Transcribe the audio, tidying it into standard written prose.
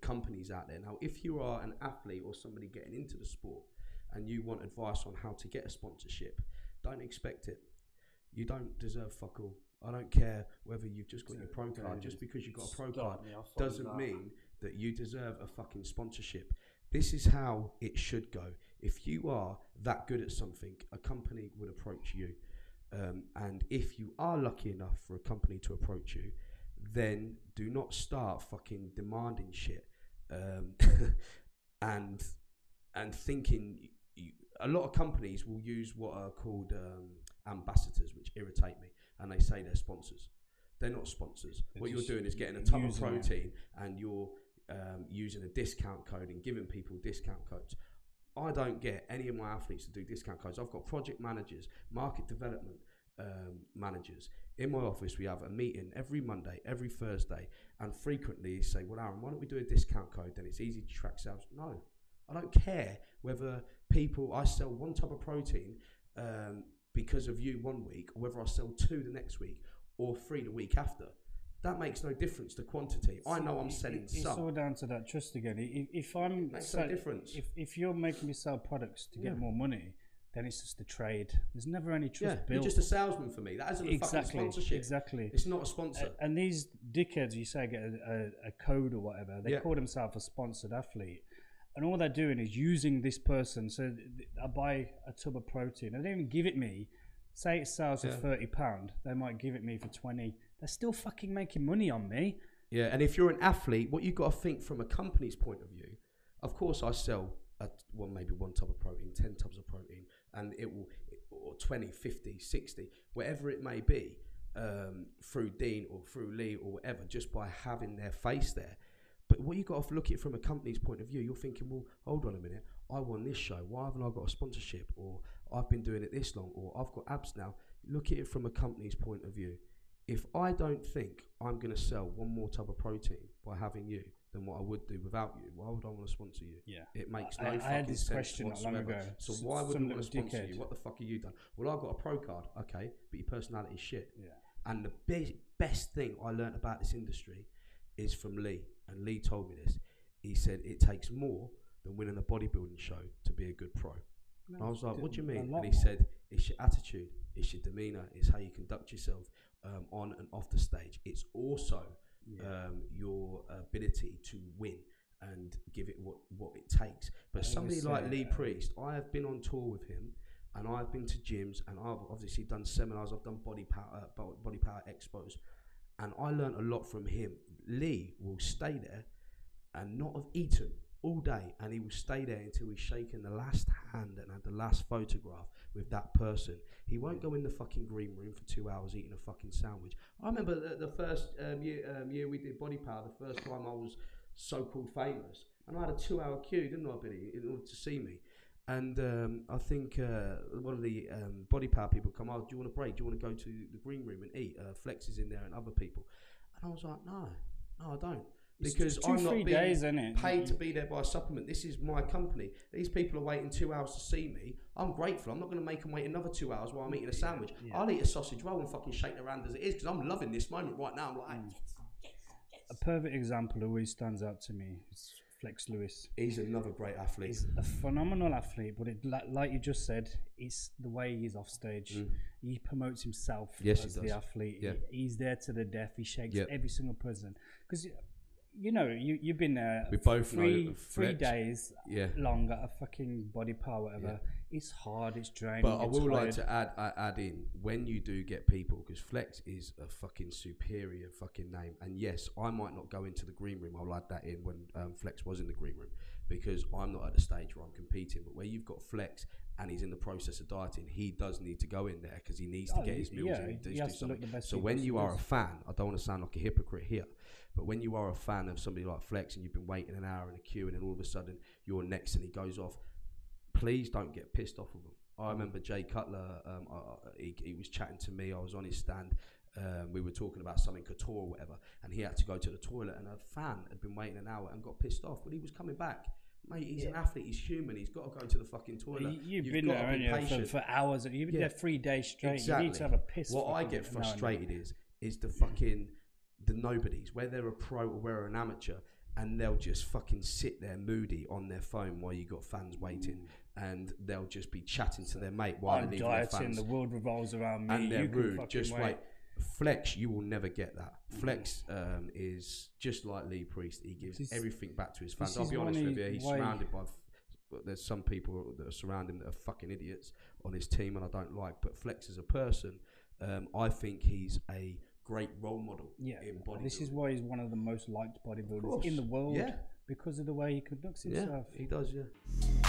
companies out there. Now, if you are an athlete or somebody getting into the sport and you want advice on how to get a sponsorship, don't expect it. You don't deserve fuck all. I don't care whether you've just got your pro card. Just because you've got a pro card doesn't mean that you deserve a fucking sponsorship. This is how it should go. If you are that good at something, a company would approach you. And if you are lucky enough for a company to approach you, then do not start fucking demanding shit and thinking. A lot of companies will use what are called ambassadors, which irritate me, and they say they're sponsors. They're not sponsors. What you're doing is getting a tub of protein and you're using a discount code and giving people discount codes. I don't get any of my athletes to do discount codes. I've got project managers, market development managers. In my office, we have a meeting every Monday, every Thursday, and frequently say, well, Aaron, why don't we do a discount code? Then it's easy to track sales. No, I don't care whether I sell one tub of protein because of you one week, or whether I sell 2 the next week or 3 the week after. That makes no difference to quantity. I know I'm selling some. It's all down to that trust again. It makes no difference. If you're making me sell products to get more money, then it's just a trade. There's never any trust built. You're just a salesman for me. That isn't a fucking sponsorship. Exactly. It's not a sponsor. And these dickheads, you say, get a code or whatever, they call themselves a sponsored athlete. And all they're doing is using this person. So I buy a tub of protein. They don't even give it me. Say it sells for £30, they might give it me for 20. They're still fucking making money on me. Yeah, and if you're an athlete, what you've got to think from a company's point of view, of course I sell maybe 1 tub of protein, 10 tubs of protein, and it will, or 20, 50, 60, whatever it may be, through Dean or through Lee or whatever, just by having their face there. But what you've got to look at it from a company's point of view, you're thinking, well, hold on a minute, I won this show, why haven't I got a sponsorship? Or I've been doing it this long, or I've got abs now. Look at it from a company's point of view. If I don't think I'm going to sell 1 more tub of protein by having you than what I would do without you, why would I want to sponsor you? Yeah. It makes no fucking sense whatsoever. So why would I want to sponsor you? What the fuck have you done? Well, I've got a pro card, okay, but your personality is shit. Yeah. And the best thing I learned about this industry is from Lee. And Lee told me this. He said it takes more than winning a bodybuilding show to be a good pro. And I was like, what do you mean? And he said, it's your attitude, it's your demeanour, it's how you conduct yourself on and off the stage. It's also your ability to win and give it what it takes. But somebody like Lee Priest, I have been on tour with him, and I've been to gyms, and I've obviously done seminars, I've done body power expos, and I learned a lot from him. Lee will stay there and not have eaten all day, and he will stay there until he's shaken the last hand and had the last photograph with that person. He won't go in the fucking green room for 2 hours eating a fucking sandwich. I remember the first year we did body power, the first time I was so-called famous, and I had a 2-hour queue, didn't I, Billy, in order to see me. And I think one of the body power people come, oh, do you want a break? Do you want to go to the green room and eat? Flex is in there and other people. And I was like, no, I don't. Because I'm not being paid to be there by a supplement. This is my company. These people are waiting 2 hours to see me. I'm grateful. I'm not going to make them wait another 2 hours while I'm eating a sandwich. Yeah. I'll eat a sausage roll and fucking shake their hand as it is, because I'm loving this moment right now. I'm like, a perfect example always stands out to me. It's Flex Lewis. He's another great athlete. He's a phenomenal athlete, but like you just said, it's the way he's off stage. He promotes himself as the athlete. Yeah. He's there to the death. He shakes every single person. Because you know, you've been there. We both three days long at a fucking body power, whatever. Yeah. It's hard. It's draining. But I will like to add in, when you do get people, because Flex is a fucking superior fucking name. And yes, I might not go into the green room. I'll add that in when Flex was in the green room, because I'm not at the stage where I'm competing. But where you've got Flex and he's in the process of dieting, he does need to go in there because he needs to get his meals in. He has to look the best. So when you are a fan, I don't want to sound like a hypocrite here, but when you are a fan of somebody like Flex and you've been waiting an hour in a queue and then all of a sudden you're next and he goes off, please don't get pissed off of him. I remember Jay Cutler, he was chatting to me, I was on his stand, we were talking about something couture or whatever, and he had to go to the toilet, and a fan had been waiting an hour and got pissed off. When he was coming back, mate, he's an athlete, he's human, he's got to go to the fucking toilet. You've been there for hours, you've been there 3 days straight. Exactly. You need to have a piss. What I get frustrated is the fucking the nobodies, whether they're a pro or whether an amateur, and they'll just fucking sit there moody on their phone while you got fans waiting, and they'll just be chatting to their mate while they're leaving their fans. The world revolves around me. And they're rude. Just wait. like Flex, you will never get that. Flex is just like Lee Priest. He gives everything back to his fans. I'll be honest with you, he's surrounded by... There's some people that are surrounding him that are fucking idiots on his team, and I don't like. But Flex as a person, I think he's a great role model in bodybuilding. This is why he's one of the most liked bodybuilders in the world, because of the way he conducts himself. Yeah, he does, yeah.